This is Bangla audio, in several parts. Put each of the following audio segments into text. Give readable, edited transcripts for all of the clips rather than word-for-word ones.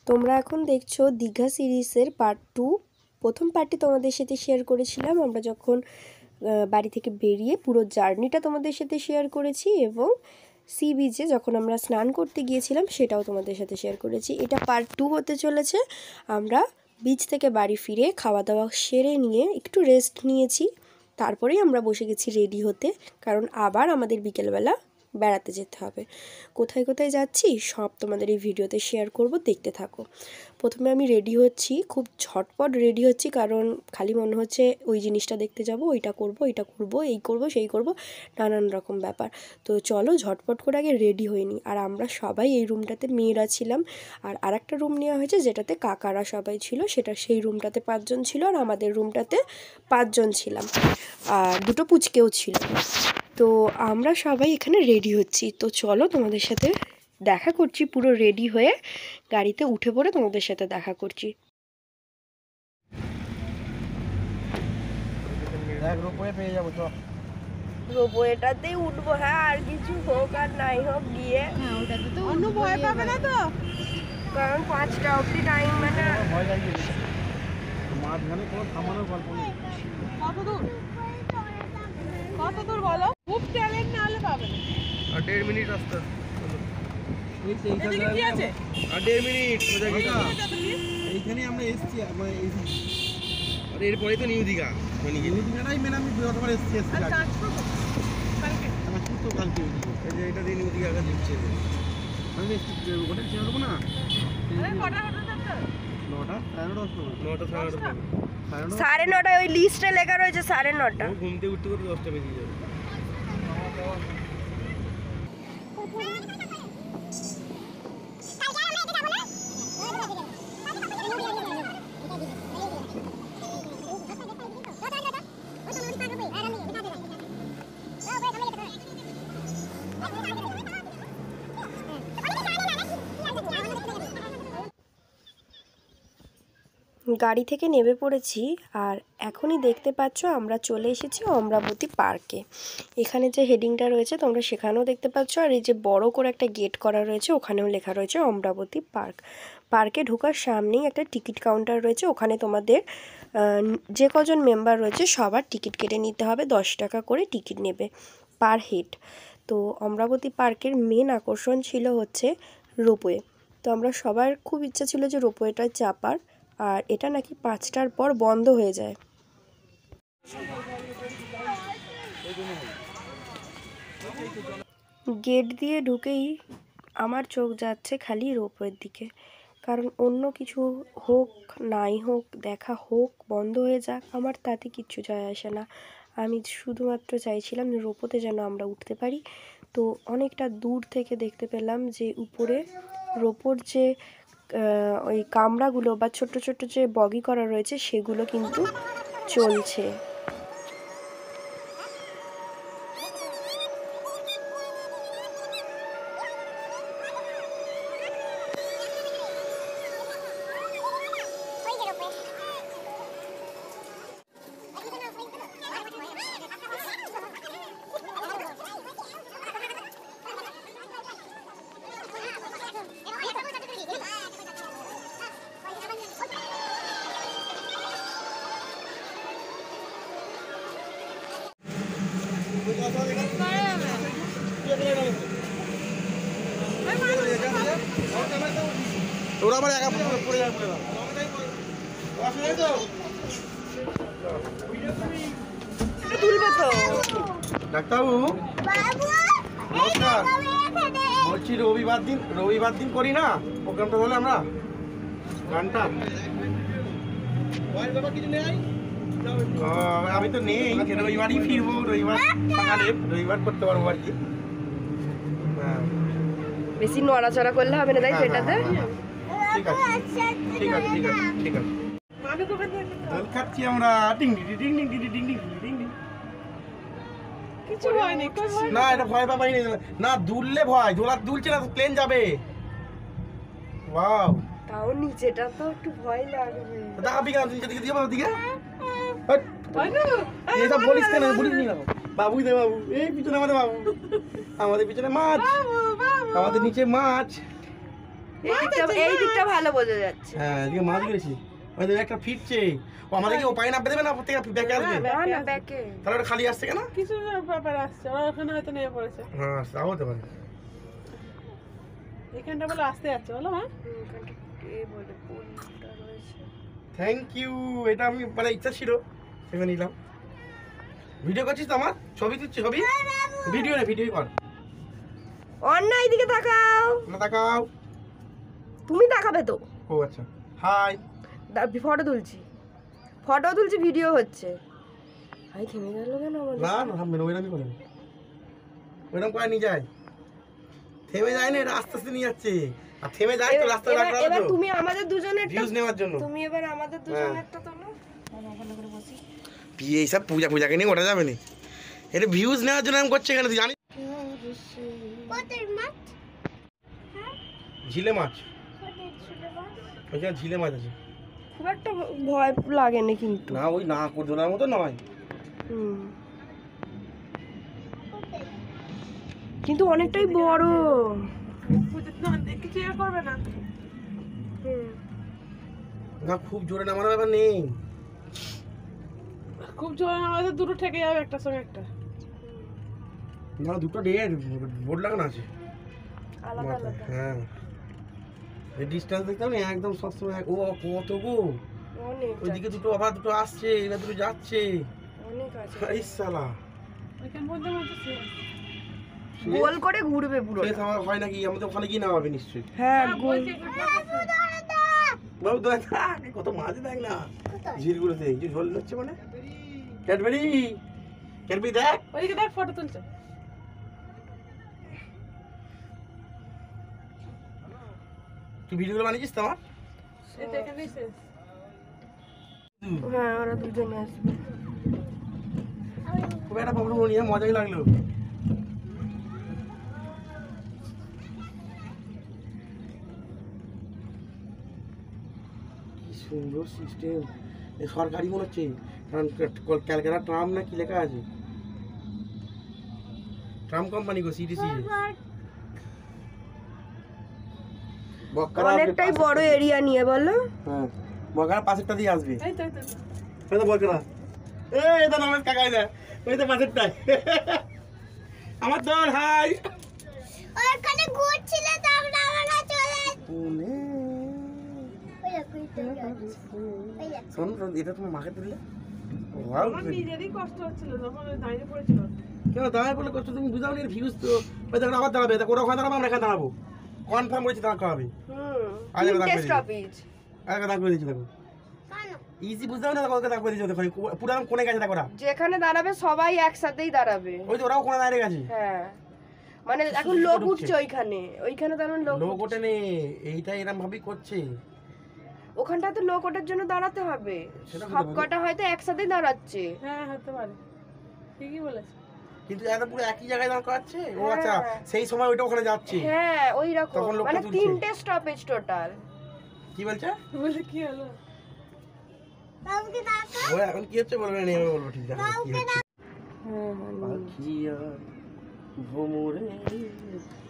তোমরা এখন দেখছো দীঘা সিরিজের পার্ট 2। প্রথম পার্টটি তোমাদের সাথে শেয়ার করেছিলাম আমরা যখন বাড়ি থেকে বেরিয়ে পুরো জার্নিটা তোমাদের সাথে শেয়ার করেছি, এবং সি বিচে যখন আমরা স্নান করতে গিয়েছিলাম সেটাও তোমাদের সাথে শেয়ার করেছি। এটা পার্ট 2 হতে চলেছে। আমরা বিচ থেকে বাড়ি ফিরে খাওয়া দাওয়া সেরে নিয়ে একটু রেস্ট নিয়েছি, তারপরেই আমরা বসে গেছি রেডি হতে, কারণ আবার আমাদের বিকেলবেলা বেড়াতে যেতে হবে। কোথায় কোথায় যাচ্ছি সব তোমাদের এই ভিডিওতে শেয়ার করব, দেখতে থাকো। প্রথমে আমি রেডি হচ্ছি, খুব ঝটপট রেডি হচ্ছি, কারণ খালি মনে হচ্ছে ওই জিনিসটা দেখতে যাব, ওইটা করব, এটা করব, এই করব, সেই করব, নানান রকম ব্যাপার। তো চলো ঝটপট করে আগে রেডি হয়ে নিই। আর আমরা সবাই এই রুমটাতে মেয়েরা ছিলাম, আর আরেকটা রুম নেওয়া হয়েছে যেটাতে কাকারা সবাই ছিল, সেই রুমটাতে 5 জন ছিল, আর আমাদের রুমটাতে 5 জন ছিলাম, আর দুটো পুচকেও ছিল। তো আমরা সবাই এখানে রেডি হচ্ছি। তো চলো তোমাদের সাথে দেখা করছি, পুরো রেডি হয়ে গাড়িতে উঠে পড়ে তোমাদের সাথে দেখা করছি। রোপওয়েটাতেই উঠবো, হ্যাঁ, আর কিছু হোক আর নাই হোক গিয়ে অন্য ভয় পাবে না তো, কারণ 5টা অবধি টাইম, মানে কত দূর বলো? খুব ট্যালেন্ট না হলে পাবে না। আর 1.5 মিনিট রাস্তা। এদিকে কি আছে? আর 1.5 মিনিট সোজা গেটা। এইখানে আমরা এসেছি, আমরা এসেছি। আর এরপরেই তো নিউ দীঘা। মানে নিউ দীঘাটাই মেন, আমি গতবার এসেছি। আর চার্জ করব কালকে। আমার তো কালকে এই যে এটা দিয়ে নিউ দীঘা দিচ্ছে। আমি হোটেল ছেড়ে দেবো না। আরে কটা হোটেল যাচ্ছে? 9টা 9:30 9:30 ওই লিস্টে লেখা রয়েছে 9:30। ঘুমতে উঠতে করতে 10টা বেজে যাবে। গাড়ি থেকে নেমে পড়েছি, আর এখনই দেখতে পাচ্ছ আমরা চলে এসেছি অমরাবতী পার্কে। এখানে যে হেডিংটা রয়েছে তোমরা সেখানেও দেখতে পাচ্ছ, আর এই যে বড় করে একটা গেট করা রয়েছে ওখানেও লেখা রয়েছে অমরাবতী পার্ক। পার্কে ঢোকার সামনেই একটা টিকিট কাউন্টার রয়েছে, ওখানে তোমাদের যে কজন মেম্বার রয়েছে সবার টিকিট কেটে নিতে হবে। 10 টাকা করে টিকিট নেবে পার হেড। তো অমরাবতী পার্কের মেন আকর্ষণ ছিল হচ্ছে রোপওয়ে। তো আমরা সবার খুব ইচ্ছা ছিল যে রোপওয়েটা চাপার, আর এটা নাকি 5টার পর বন্ধ হয়ে যায়। গেট দিয়ে ঢুকেই আমার চোখ যাচ্ছে খালি রোপওয়ের দিকে, কারণ অন্য কিছু হোক নাই হোক, দেখা হোক বন্ধ হয়ে যাক, আমার তাতে কিচ্ছু যায় আসে না। আমি শুধুমাত্র চাইছিলাম রোপওয়েতে যেন আমরা উঠতে পারি। তো অনেকটা দূর থেকে দেখতে পেলাম যে উপরে রোপোর যে ওই কামরাগুলো বা ছোট্ট ছোট্ট যে বগি করা রয়েছে সেগুলো কিন্তু চলছে। ওরা আবার একা পড়ে যাবে। তুলবে তো ডাক্তারবাবু নমস্কার, বলছি রবিবার দিন করি না প্রোগ্রামটা, তাহলে আমরা গানটা আমি তো নেই, রবিবারই ফিরবো, রবিবার করতে পারবো আর কি। বেশি নড়াচড়া করলে হবে না, তাই তো এটাতে। ঠিক আছে ঠিক আছে ঠিক আছে ঠিক আছে। দোল খাচ্ছি আমরা, ding ding ding ding ding ding ding ding ding. কিছু হয়নি, কই ভয় না, এটা ভয় পাবাই না, দুললে ভয়, দুলছে না, প্লেন যাবে। ওয়াও, তাও নিচেটা তো একটু ভয় লাগবে। দেখাবি কেন? দিকে দিয়ে বাবু দিকে এটা বলিস কেন? বলিস নি কেন? বাবু দে বাবু, এই পিছনে আমাদের বাবু, আমাদের পিছনে মাছ, আমাদের নিচে মাছ। এই দিকটা ভালো বোঝা যাচ্ছে। হ্যাঁ এদিকে মাছ গেছি, ওই যে একটা ফিটছে, ও আমাদের কি ও পায়ে নামতে দেবে না, প্রত্যেক ব্যাকে আসবে, না ব্যাকে তাহলে ওটা খালি আসছে কেন? কিছু ব্যাপার আসছে, ওরা ওখানে হয়তো নেমে পড়েছে। হ্যাঁ তাও হতে পারে। এখানটা বলে আসতে যাচ্ছে বলো মা। থ্যাংক ইউ, এটা আমি মানে ইচ্ছা ছিল সেটা নিলাম। ভিডিও করছিস তো আমার? ছবি তুলছিস? ছবি ভিডিও না, ভিডিও কর। অন্য এইদিকে তাকাও, না তাকাও, তুমি তাকাবে তো। ও আচ্ছা, হাই। ফটো তুলছি, ভিডিও হচ্ছে। ভাই থেমে গেল কেন আমাদের? না না থামবে না, ওইরকমই করে, ওইরকম করে নিয়ে যায়, থেমে যায় না, এটা আস্তে আস্তে নিয়ে যাচ্ছে। আর থেমে যায় তো রাস্তা রাখা এবার তুমি আমাদের দুজনের ভিউজ নেওয়ার জন্য। তুমি এবার আমাদের দুজনেরটা তোলো। ভালো করে বসি। এইসব পূজাকে নিয়ে ওঠা যাবে না, এটা ভিউজ নেওয়ার জন্য আমি করছি এখানে, তুই জানিস? ঝিলে মাছ, ওইখানে ঝিলে মাছ আছে। খুব একটা ভয় লাগে না কিন্তু। না ওই না করদোলার মতো নয়, কিন্তু অনেকটাই বড়। কিছু ইয়ে করবে না। না খুব জোরে নামানোর ব্যাপার নেই, খুব জোরে আমাদের দুটো ঠেকে যাবে একটার সঙ্গে একটা। না দুটো ডেট বোর্ড লাগানো আছে আলাদা আলাদা। হ্যাঁ এই ডিস্টেন্স দেখতাম না একদম সবসময়। ও কত গো, অনেক ওইদিকে দুটো আবার দুটো আসছে, এবার দুটো যাচ্ছে। অনেক আছে। এই শালা ওইখান মধ্যে মধ্যে গোল করে ঘুরবে পুরো। শেষ আমার হয় নাকি? আমাদের ওখানে গিয়ে নামাবে নিশ্চয়ই। হ্যাঁ গোল। বাবু দয়া থাক, কত মাছ দেখ না ঝিলগুলোতে, এই যে ঝোল হচ্ছে মানে ক্যাডবেরি দেখ। ওইদিকে দেখ ফটো তুলছে। তুই ভিডিওগুলো বানিয়েছিস তো আমার? এটা এখানেই শেষ। হ্যাঁ ওরা দুজনে আসবে। খুব একটা প্রবলেম হয়নি, মজাই লাগলো। কি সুন্দর সিস্টেম, সরকারি মনে হচ্ছে, কারণ ক্যালকাটা ট্রাম না কি লেখা আছে, ট্রাম কোম্পানি গো, সিটিসি। অনেকটাই বড় এরিয়া নিয়ে বলো। হ্যাঁ বকার পাশেরটা দিয়ে আসবে, এই তো ওই তো বলকরা, এই তো নামের কাকাই না, ওই তো পাশেরটাই আমার দল। হাই ওখানে ঘুরছিল তো আমরা চলে শোন, এটা তোমার মাকে তুললে আমার নিজেরই কষ্ট হচ্ছিল যখন দাঁড়িয়ে পড়েছিল। কেন দাঁড়ায় বলে কষ্ট? তুমি বুঝাও নি ভিউজ তো, ওই দেখো আবার দাঁড়াবে, দেখো ওরা ওখানে দাঁড়াবো, আমরা এখানে দাঁড়াবো, কনফার্ম করেছি দাঁড়া খাওয়াবে। আগে দাঁড় করে স্টপেজ আগে দাঁড় করে দিয়েছি, দেখো ইজি বুঝতে না, ওকে দাঁড় করে দিয়েছি, দেখো পুরো কোনে গেছে, দেখো ওরা যেখানে দাঁড়াবে সবাই একসাথেই দাঁড়াবে। ওই তো ওরাও কোনে দাঁড়িয়ে গেছে। হ্যাঁ মানে এখন লোক উঠছে ওইখানে তার মানে লোক ওঠে নেই, এইটাই এরকম ভাবেই করছে। ওখানটা তো লোক ওঠার জন্য দাঁড়াতে হবে, সেটা হতে সব পারে। কটা হয়তো একসাথেই দাঁড়াচ্ছে। হ্যাঁ হতে পারে, ঠিকই বলেছে। কিন্তু একদম পুরো একই জায়গায় দাঁড় করাচ্ছে। ও হ্যাঁ। আচ্ছা, সেই সময় ওইটা ওখানে যাচ্ছে। হ্যাঁ ওই রকম, তখন লোকটা মানে তুলছে। 3টে স্টপেজ টোটাল। কি বলছে? বলে কি হলো? বাবুকে ডাকা ও এখন কি হচ্ছে বলবে না, এভাবে বলবো ঠিক আছে কি হচ্ছে। পাখিয়া ভ্রমরে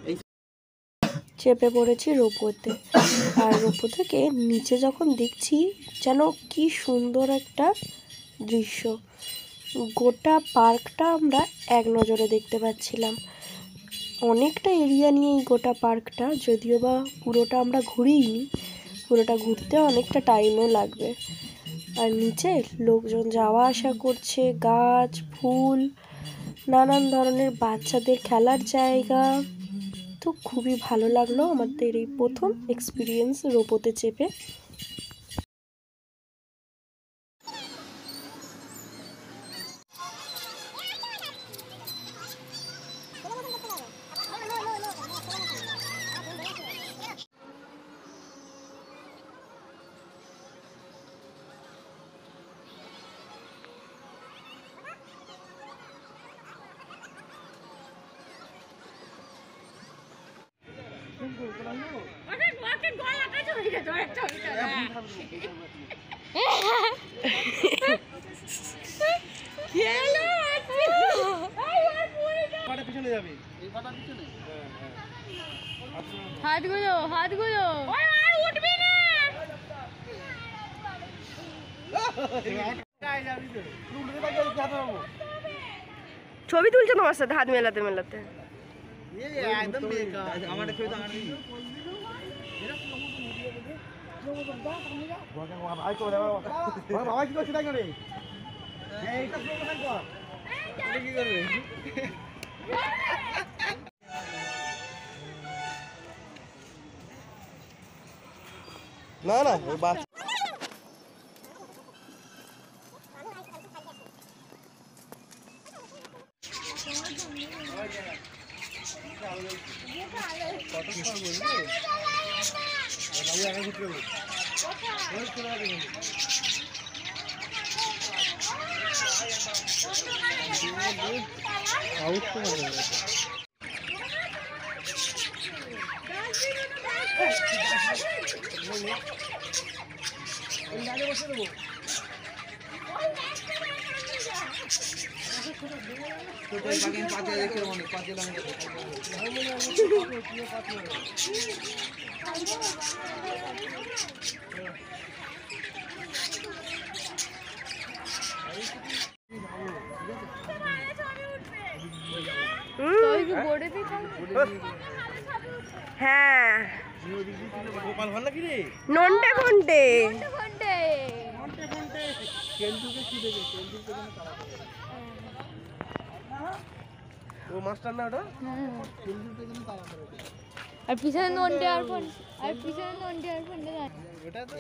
এই চেপে পড়েছি রোপোতে, আর রোপো থেকে নিচে যখন দেখছি যেন কি সুন্দর একটা দৃশ্য। গোটা পার্কটা আমরা এক নজরে দেখতে পাচ্ছিলাম। অনেকটা এরিয়া নিয়ে এই গোটা পার্কটা, যদিও বা পুরোটা আমরা ঘুরিনি, পুরোটা ঘুরতে অনেকটা টাইমও লাগবে। আর নিচে লোকজন যাওয়া আসা করছে, গাছ ফুল, নানান ধরনের বাচ্চাদের খেলার জায়গা। তো খুবই ভালো লাগলো আমাদের এই প্রথম এক্সপিরিয়েন্স রোপোতে চেপে। পাটা পিছনে যাবে, এই পাটা পিছনে। হ্যাঁ হ্যাঁ হাতগুলো হাতগুলো উঠবি না। ছবি তুলছে তোমার সাথে হাত মেলাতে মেলাতে। আমার ছবি তো আমার বাবা কি করছে তাই করে কি করবে? না না ওই বাস হ্যাঁ গোপাল ভালো কি রে? নন্টে ফন্টে। ও মাস্টার না ওটা? আর পিছনে নন্টে আর ফোন আর পিছনে নন্টে আর ফোন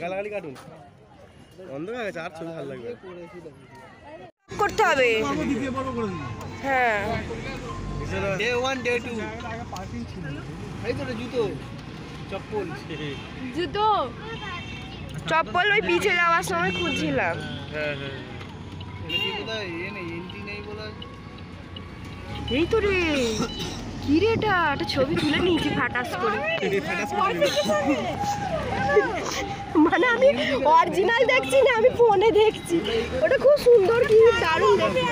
গালাগালি কাটুন অন্ধকার গেছে আর ছবি ভালো লাগবে করতে হবে। হ্যাঁ ডে 1 ডে 2 এই তো জুতো চপ্পল জুতো চপ্পল ওই পিছে যাওয়ার সময় খুঁজছিলাম। হ্যাঁ হ্যাঁ এটা কোথায় এন্ট্রি নেই বলা এই তো রে কি রে এটা একটা ছবি তুলে নিয়েছি ফাটাস করে। মানে আমি অরিজিনাল দেখছি না, আমি ফোনে দেখছি। ওটা খুব সুন্দর, কি দারুণ দেখে।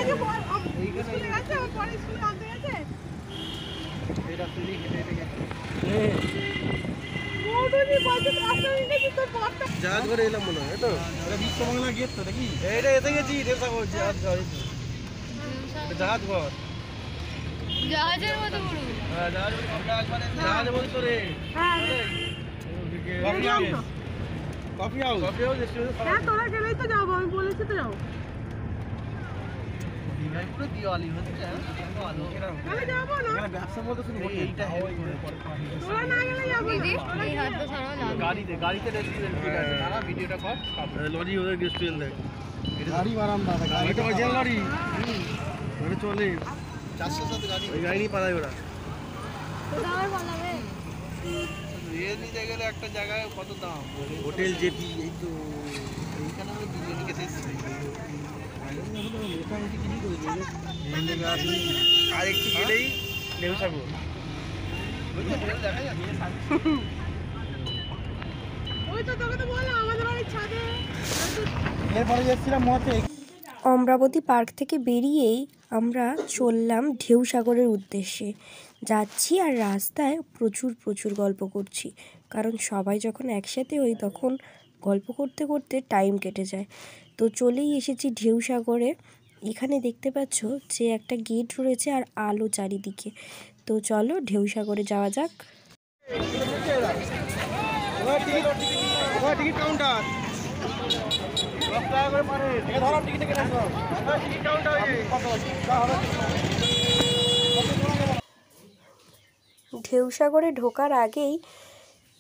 জাহাজ করে এলাম মনে হয় তো এটা বিশ্ববাংলা গেট তো দেখি এইটা এসে গেছি দেবসাগর জাহাজ ঘর জাহাজ ঘর জাহাজের মতো বড়। হ্যাঁ জাহাজ বল তো রে কফি হাউস কফি হাউস হ্যাঁ তোরা গেলেই তো যাবো, আমি বলেছি তো যাবো। পুরো দিওয়ালি হচ্ছে আমি যাবো না, এখানে ব্যবসা বলতে শুরু করতে এইটা তোরা না গেলে যাবো না। এই হাতটা ছাড়াও লাগবে। গাড়িতে রেস্টুরেন্ট ঠিক আছে তারা ভিডিওটা কর লরি ওদের রেস্টুরেন্ট দেখ গাড়ি বারান্দা গাড়ি এটা অরিজিনাল লরি ওটা চলে 400 সাথে গাড়ি ওই গাড়ি নিয়ে পালায় ওরা ওটা আমার বানাবে। এ নিতে গেলে একটা জায়গায় কত দাম হোটেল জেপি এই তো এইখানে আমরা বিরিয়ানি খেতে এসেছি আর একটু গেলেই ঢেউসাগর দেখা যাচ্ছে ওই তো তোকে তো বললাম আমাদের বাড়ির ছাদে। এরপরে যাচ্ছিলাম মতে অমরাবতী পার্ক থেকে বেরিয়েই আমরা চললাম ঢেউসাগরের উদ্দেশ্যে যাচ্ছি। আর রাস্তায় প্রচুর প্রচুর গল্প করছি, কারণ সবাই যখন একসাথে হই তখন গল্প করতে করতে টাইম কেটে যায়। তো চলেই এসেছি ঢেউসাগরে। এখানে দেখতে পাচ্ছ যে একটা গেট রয়েছে আর আলো চারিদিকে। তো চলো ঢেউসাগরে যাওয়া যাক। টিকিট কাউন্টার 10 টাকা করে পারে ধরো টিকিট কেটে আসো টিকিট কাউন্টার ঢেউসাগরে ঢোকার আগেই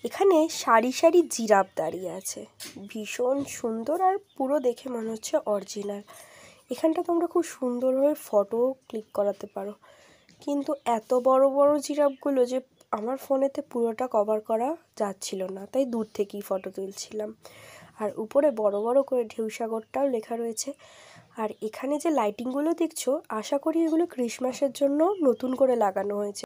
এখানে সারি সারি জিরাফ দাঁড়িয়ে আছে, ভীষণ সুন্দর আর পুরো দেখে মনে হচ্ছে অরিজিনাল। এখানটা তোমরা খুব সুন্দরভাবে ফটো ক্লিক করাতে পারো, কিন্তু এত বড় বড় জিরাফগুলো যে আমার ফোনেতে পুরোটা কভার করা যাচ্ছিল না, তাই দূর থেকেই ফটো তুলছিলাম। আর উপরে বড় বড় করে ঢেউসাগরটাও লেখা রয়েছে। আর এখানে যে লাইটিংগুলো দেখছো, আশা করি এগুলো ক্রিসমাসের জন্য নতুন করে লাগানো হয়েছে।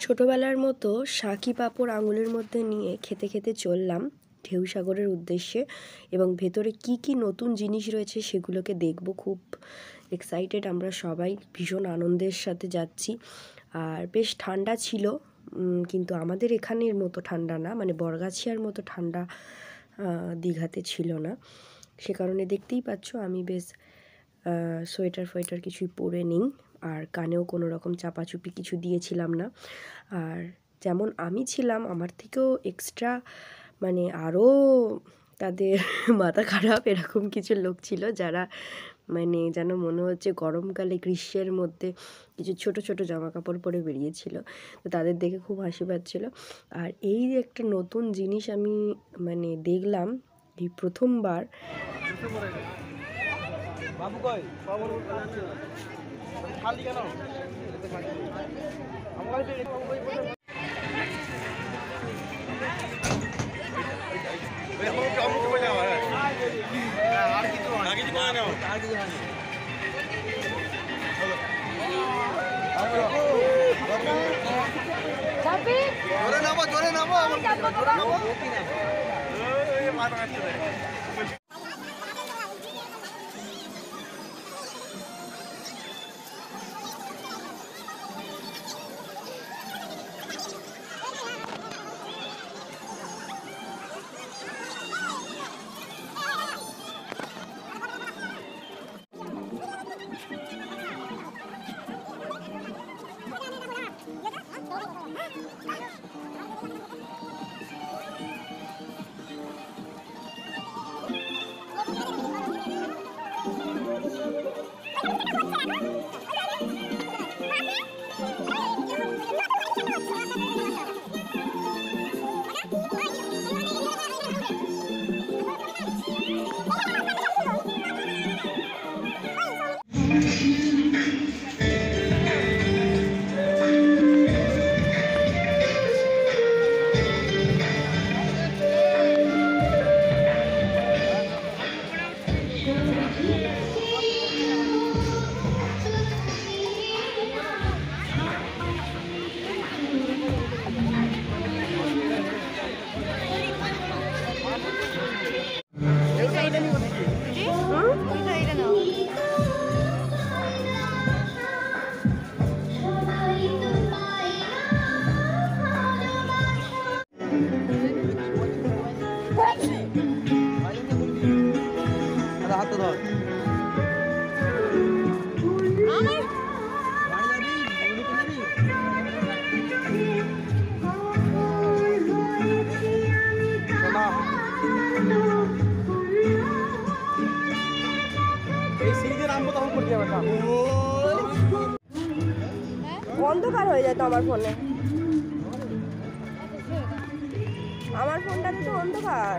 ছোটোবেলার মতো শাঁখি পাঁপড় আঙুলের মধ্যে নিয়ে খেতে খেতে চললাম ঢেউসাগরের উদ্দেশ্যে, এবং ভেতরে কি কি নতুন জিনিস রয়েছে সেগুলোকে দেখব। খুব এক্সাইটেড আমরা সবাই, ভীষণ আনন্দের সাথে যাচ্ছি। আর বেশ ঠান্ডা ছিল, কিন্তু আমাদের এখানের মতো ঠান্ডা না, মানে বরগাছিয়ার মতো ঠান্ডা দীঘাতে ছিল না। সে কারণে দেখতেই পাচ্ছ আমি বেশ সোয়েটার ফোয়েটার কিছুই পরে নিই, আর কানেও কোনো রকম চাপাচুপি কিছু দিয়েছিলাম না। আর যেমন আমি ছিলাম, আমার থেকেও এক্সট্রা মানে আরও তাদের মাথা খারাপ এরকম কিছু লোক ছিল, যারা মানে যেন মনে হচ্ছে গরমকালে গ্রীষ্মের মধ্যে কিছু ছোট ছোট জামা কাপড় পরে বেরিয়েছিল। তো তাদের দেখে খুব হাসি পাচ্ছিল। আর এই একটা নতুন জিনিস আমি মানে দেখলাম এই প্রথমবার। বাবু কই খালি কেন আর কিছু জোরে নামো হাতে ধর এই সিরিজের নাম তখন করতে হবে অন্ধকার হয়ে যেত আমার ফোনে, আমার ফোনটাতে তো অন্ধকার।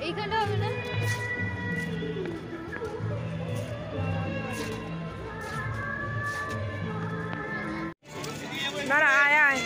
এইখানটা হবে না? না না, আয় আয়।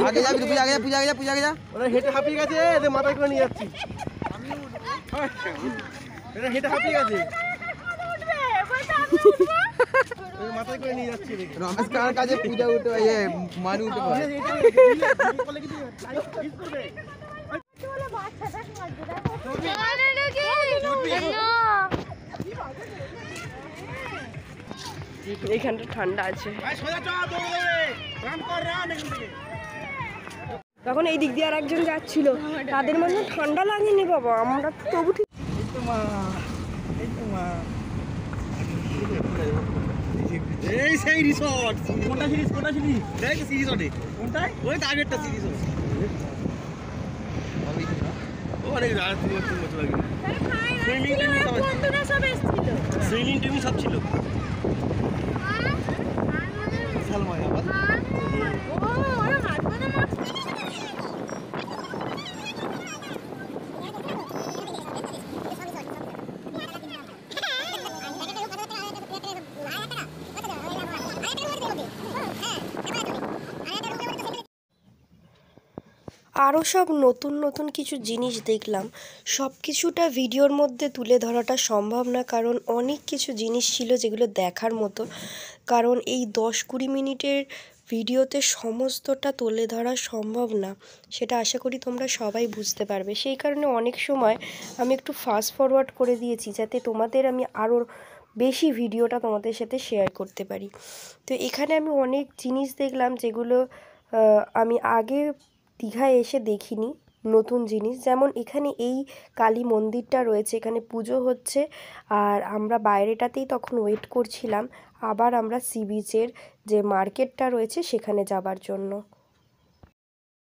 আগে যাবি, তুই আগে যা, পূজা আগে যা, পূজা আগে যা। ওরা হেঁটে হাঁপিয়ে গেছে, এদের মাথায় করে নিয়ে যাচ্ছি। এটা হেঁটে হাঁপিয়ে গেছে মাথায় করে নিয়ে যাচ্ছি রমেশ কার কাছে পূজা উঠে মানু উঠে পড়ে এইখানটা ঠান্ডা আছে। তখন এই দিক দিয়ে আর একজন যাচ্ছিল, তাদের মনে হয় ঠান্ডা লাগেনি বাবা, আমরা তবু ঠিক। এই সেই রিসর্ট কোনটা সিরিজ দেখ সিরিজ ওঠে কোনটায় ওই তো আগেরটা সিরিজ ওঠে অনেক রাত বছর আগে সুইমিং টিম সব ছিল বিশাল মজা আরও সব নতুন নতুন কিছু জিনিস দেখলাম। সব কিছুটা ভিডিওর মধ্যে তুলে ধরাটা সম্ভব না, কারণ অনেক কিছু জিনিস ছিল যেগুলো দেখার মতো। কারণ এই 10-20 মিনিটের ভিডিওতে সমস্তটা তুলে ধরা সম্ভব না, সেটা আশা করি তোমরা সবাই বুঝতে পারবে। সেই কারণে অনেক সময় আমি একটু ফাস্ট ফরওয়ার্ড করে দিয়েছি, যাতে তোমাদের আমি আরও বেশি ভিডিওটা তোমাদের সাথে শেয়ার করতে পারি। তো এখানে আমি অনেক জিনিস দেখলাম যেগুলো আমি আগে দীঘায় এসে দেখিনি, নতুন জিনিস। যেমন এখানে এই কালী মন্দিরটা রয়েছে, এখানে পুজো হচ্ছে, আর আমরা বাইরেটাতেই তখন ওয়েট করছিলাম আবার আমরা সি বিচের যে মার্কেটটা রয়েছে সেখানে যাবার জন্য।